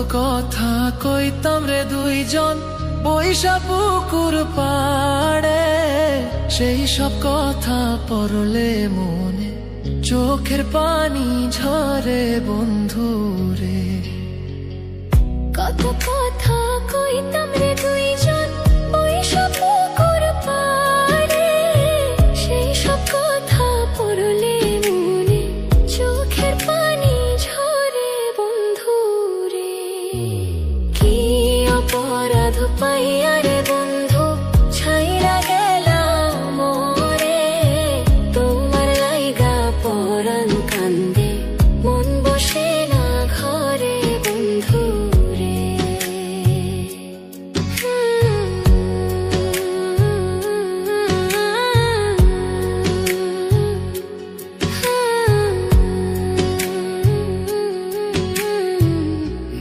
কথা কইতাম রে দুইজন বৈশা পুকুর পাড়ে, সেই সব কথা পড়লে মনে চোখের পানি ঝরে বন্ধু রে। কত কথা কইতাম রে দুইজন বৈশা পুকুর পাড়ে, সেই সব কথা পড়লে মনে চোখের পানি ঝরে বন্ধু রে। কি অপরাধ পাইয়া রে বন্ধু ছাইরা গেলাম মোরে, তোমার লাইগা পরাণ কান্দে মন বসে না ঘরে বন্ধু রে।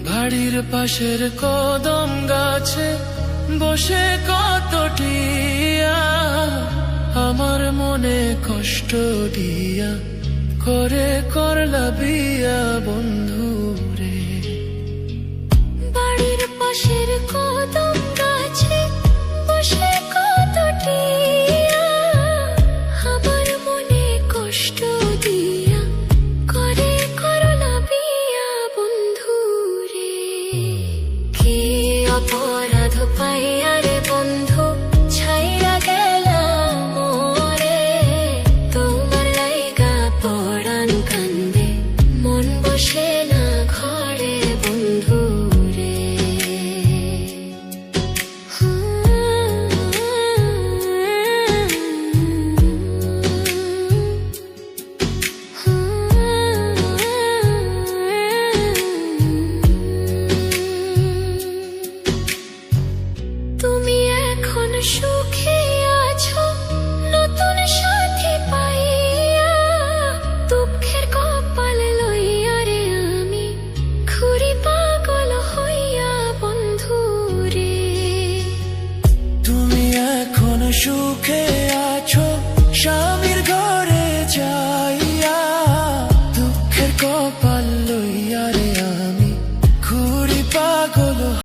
বাড়ির পাশের কদম গাছে বসে কত টিয়া, আমার মনে কষ্ট দিয়া করে করলা বিয়া বন্ধু রে। বাড়ির পাশের কদম গাছে বসে কত টিয়া, আমার মনে কষ্ট দিয়া করে করলা বিয়া বন্ধু রে। কি অপরাধ পাইয়া রে বন্ধু ছাইরা গেলাম মোরে, তোমার লাইগা পরাণ কান্দে মন বসে না ঘরে বন্ধু রে। তুমি এখন সুখে আছো নতুন সাথী পাইয়া, দুঃখের কপাল লইয়া রে আমি ঘুরি পাগল হইয়া বন্ধু রে। তুমি এখন সুখে